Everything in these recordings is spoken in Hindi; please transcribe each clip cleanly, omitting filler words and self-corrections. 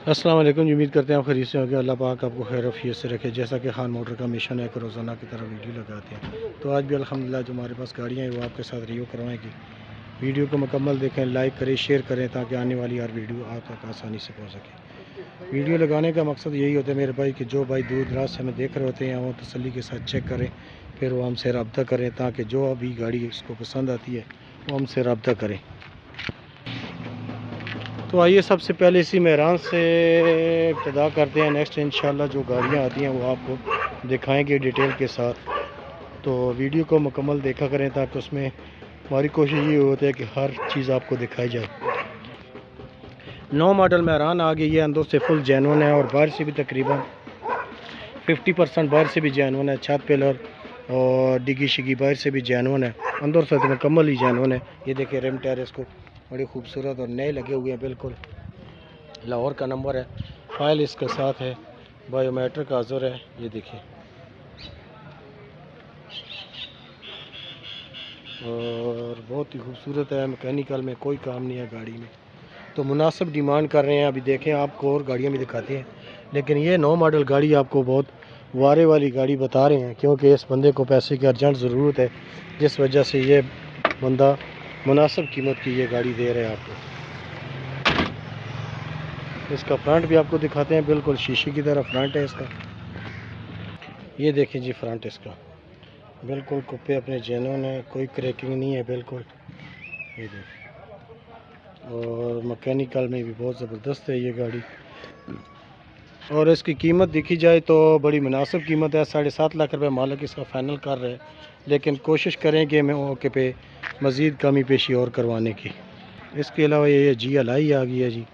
अस्सलाम वालेकुम जी। उम्मीद करते हैं आप खैरियत से होंगे। अल्लाह पाक आपको खैर आफियत से रखे। जैसा कि खान मोटर का मिशन है कि रोज़ाना की तरह वीडियो लगाते हैं, तो आज भी अल्हम्दुलिल्लाह जो हमारे पास गाड़ियाँ हैं वो आपके साथ रिव्यू करवाएंगी। वीडियो को मुकम्मल देखें, लाइक करें, शेयर करें ताकि आने वाली हर वीडियो आप तक आसानी से पहुँच सके। वीडियो लगाने का मकसद यही होता है मेरे भाई कि जो भाई दूर दराज से हमें देख रहे होते हैं वो तसल्ली के साथ चेक करें, फिर वो हमसे रब्ता करें ताकि जो अभी गाड़ी उसको पसंद आती है वो हमसे रब्ता करें। तो आइए सबसे पहले इसी मेहरान से इब्तिदा करते हैं। नेक्स्ट इंशाल्लाह जो गाड़ियाँ आती हैं वो आपको दिखाएंगे डिटेल के साथ। तो वीडियो को मुकम्मल देखा करें ताकि उसमें हमारी कोशिश ये होती है कि हर चीज़ आपको दिखाई जाए। 9 मॉडल मेहरान आ गई है, अंदर से फुल जैनुअन है और बाहर से भी तकरीबन 50% बाहर से भी जैनुअन है। छत पिलर और डिगी शिगी बाहर से भी जैनुअन है, अंदर से तो मुकम्मल ही जैनुअन है। ये देखिए रिम टायर इसको बड़ी खूबसूरत और नए लगे हुए हैं, बिल्कुल लाहौर का नंबर है। फाइल इसके साथ है, बायोमेट्रिक हाज़िर है। ये देखिए और बहुत ही खूबसूरत है। मैकेनिकल में कोई काम नहीं है गाड़ी में, तो मुनासिब डिमांड कर रहे हैं। अभी देखें आपको और गाड़ियाँ भी दिखाते हैं, लेकिन ये 9 मॉडल गाड़ी आपको बहुत वारे वाली गाड़ी बता रहे हैं क्योंकि इस बंदे को पैसे की अर्जेंट ज़रूरत है, जिस वजह से ये बंदा मुनासिब कीमत की ये गाड़ी दे रहे हैं आपको। इसका फ्रंट भी आपको दिखाते हैं, बिल्कुल शीशे की तरह फ्रंट है इसका। ये देखें जी फ्रंट इसका बिल्कुल कुप्पे अपने जेन्युइन है, कोई क्रैकिंग नहीं है बिल्कुल। ये देखें और मैकेनिकल में भी बहुत ज़बरदस्त है ये गाड़ी। और इसकी कीमत देखी जाए तो बड़ी मुनासिब कीमत है। 7.5 लाख रुपए मालिक इसका फ़ाइनल कर रहे हैं, लेकिन कोशिश करेंगे मैं मौके पे मज़ीद कमी पेशी और करवाने की। इसके अलावा ये GLI आ गई है जी,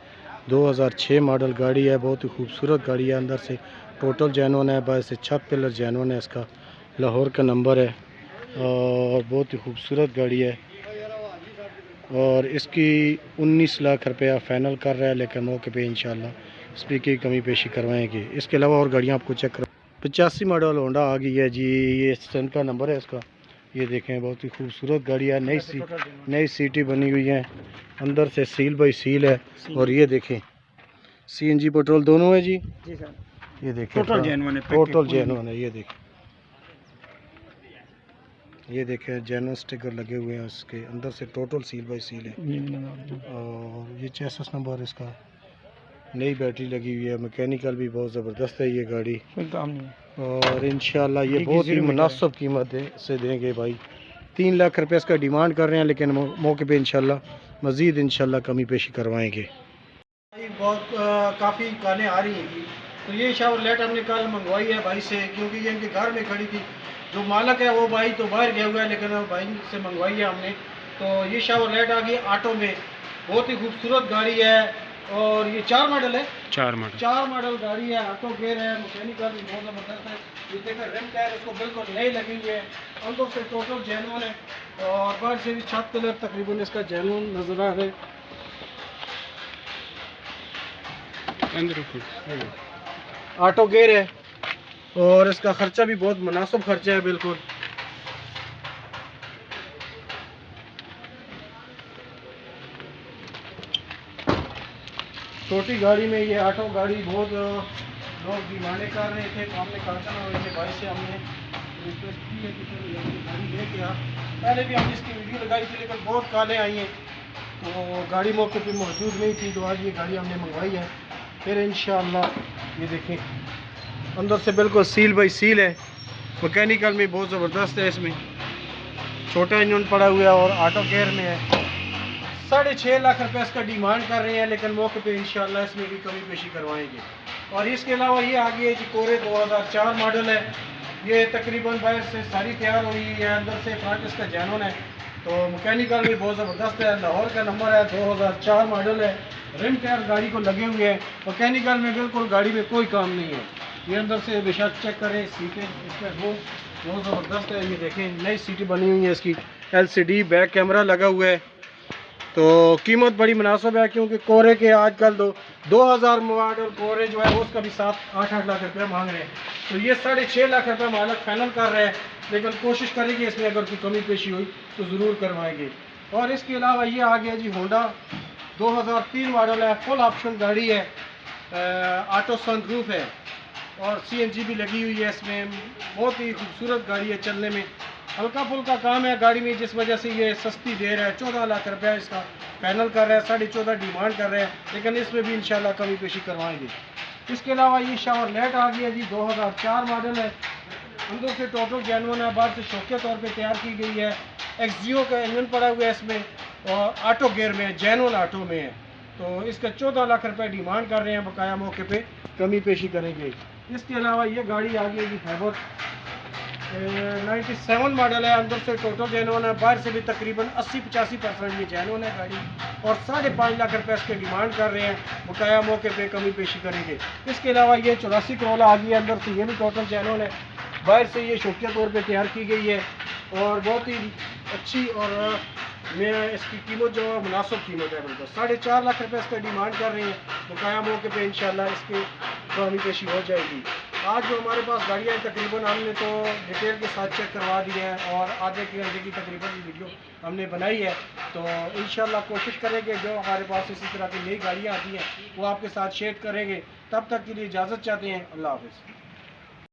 2006 मॉडल गाड़ी है, बहुत ही खूबसूरत गाड़ी है। अंदर से टोटल जैनुअन है, बाहर से छत पिलर जैनुअन है। इसका लाहौर का नंबर है और बहुत ही खूबसूरत गाड़ी है। और इसकी 19 लाख रुपया फ़ाइनल कर रहा है, लेकिन मौके पे इंशाल्लाह स्पीकर की कमी पेशी करवाएंगे। इसके अलावा और गाड़ियाँ आपको चेक कर 85 मॉडल होंडा आ गई है जी, ये सन का नंबर है इसका। ये देखें बहुत ही खूबसूरत गाड़ी है, नई सीटें बनी हुई हैं, अंदर से सील बाई सील है। और ये देखें CNG पेट्रोल दोनों है जी सर। ये देखें टोटल जेनुइन है। ये देखें जेनुइन स्टिकर लगे हुए हैं उसके अंदर से, टोटल सील बाई सील है। और ये चेसिस नंबर इसका, नई बैटरी लगी हुई है, मैकेनिकल भी बहुत ज़बरदस्त है ये गाड़ी, कोई काम नहीं। और इंशाल्लाह ये बहुत ही मुनासिब कीमत से देंगे भाई। 3 लाख रुपये इसका डिमांड कर रहे हैं, लेकिन मौके पे इंशाल्लाह मज़ीद इंशाल्लाह कमी पेशी करवाएंगे। बहुत काफ़ी कालें आ रही हैं, तो ये शावरलेट हमने कल मंगवाई है भाई से, क्योंकि ये इनके घर में खड़ी थी। जो मालक है वो भाई तो बाहर गया हुआ है, लेकिन भाई से मंगवाई है हमने। तो ये शावरलेट आ गई ऑटो में, बहुत ही खूबसूरत गाड़ी है। और ये 4 मॉडल है, 4 मॉडल गाड़ी है, ऑटो गेयर है, मैकेनिकल भी बहुत ज़बरदस्त है। ये देखकर रिम टायर इसको बिल्कुल नए लगे हुए हैं, अंदर से टोटल जेनुइन है और बाहर से भी छत पिलर तकरीबन इसका जेनुइन नजर आ रहा है। ऑटो गेयर है और इसका खर्चा भी बहुत मुनासिब खर्चा है बिल्कुल। छोटी गाड़ी में ये ऑटो गाड़ी बहुत लोग डिमांडें कर रहे थे, तो हमने कहा ना वैसे भाई से हमने रिक्वेस्ट की है कि चलो ये गाड़ी लेके आ। पहले भी हमने इसकी वीडियो लगाई थी, लेकिन बहुत कॉलें आई हैं तो गाड़ी मौके पे मौजूद नहीं थी, तो आज ये गाड़ी हमने मंगवाई है। फिर इंशाअल्लाह ये देखें अंदर से बिल्कुल सील बाई सील है, मैकेनिकल में बहुत ज़बरदस्त है। इसमें छोटा इंजन पड़ा हुआ है और ऑटो गेयर में है। 6.5 लाख रुपए इसका डिमांड कर रहे हैं, लेकिन मौके पे इंशाल्लाह इसमें भी कमी पेशी करवाएंगे। और इसके अलावा ये आ गई है जी कोरे, 2004 मॉडल है। ये तकरीबन बाहर से सारी तैयार हुई है, अंदर से फ्रंट इसका जैनुइन है, तो मैकेनिकल भी बहुत ज़बरदस्त है। लाहौर का नंबर है, 2004 मॉडल है। रिम टायर गाड़ी को लगे हुए हैं, मैकेनिकल में बिल्कुल गाड़ी में कोई काम नहीं है। ये अंदर से बेशक चेक करें, सीटें इसका बहुत ज़बरदस्त है। ये देखें नई सीटें बनी हुई हैं, इसकी LCD बैक कैमरा लगा हुआ है। तो कीमत बड़ी मुनासिब है, क्योंकि कोरे के आजकल 2000 मॉडल कोरे जो है वो उसका भी 7-8 लाख रुपया मांग रहे हैं। तो ये 6.5 लाख रुपये मालक फाइनल कर रहे हैं, लेकिन कोशिश करेंगे इसमें अगर कोई कमी पेशी हुई तो ज़रूर करवाएंगे। और इसके अलावा ये आ गया जी होंडा, 2003 मॉडल है, फुल ऑप्शन गाड़ी है। ऑटो सनरूफ है और सीएनजी भी लगी हुई है इसमें। बहुत ही खूबसूरत गाड़ी है, चलने में हल्का फुल्का काम है गाड़ी में, जिस वजह से ये सस्ती दे रहा है। 14 लाख रुपया इसका फाइनल कर रहा है, 14.5 डिमांड कर रहे हैं, लेकिन इसमें भी इंशाल्लाह कमी पेशी करवाएंगे। इसके अलावा ये शावर लाइट आ गई है जी, 2004 मॉडल है, अंदर से टोटल जेनुइन है, बाहर से शौकिया तौर पे तैयार की गई है। एक्सजीओ का इंजन पड़ा हुआ है इसमें और ऑटो गियर में है, जेनुइन ऑटो में है। तो इसका 14 लाख रुपए डिमांड कर रहे हैं, बकाया मौके पे कमी पेशी करेंगे। इसके अलावा ये गाड़ी आ गई है फाइबर 97 मॉडल है, अंदर से टोटल जेनुइन है, बाहर से भी तकरीबन 80-85% ये जेनुइन है गाड़ी और 5.5 लाख रुपए इसके डिमांड कर रहे हैं, बकाया मौके पे कमी पेशी करेंगे। इसके अलावा ये 84 करोला आ गई है, अंदर से ये भी टोटल जेनुइन है, बाहर से ये शौकिया तौर पे तैयार की गई है और बहुत ही अच्छी, और मैं इसकी कीमत जो है मुनासिब कीमत है, बिल्कुल 4.5 लाख रुपए इसका डिमांड कर रहे हैं, बकाया मौके पे इंशाल्लाह इसके कमी पेशी हो जाएगी। आज जो हमारे पास गाड़ियाँ हैं तकरीबन हमने तो डिटेल के साथ चेक करवा दी है और आधे के घंटे की तकरीबन वीडियो हमने बनाई है। तो इंशाल्लाह कोशिश करेंगे जो हमारे पास इसी तरह की नई गाड़ियाँ आती हैं वो आपके साथ शेयर करेंगे। तब तक के लिए इजाज़त चाहते हैं, अल्लाह हाफ़िज़।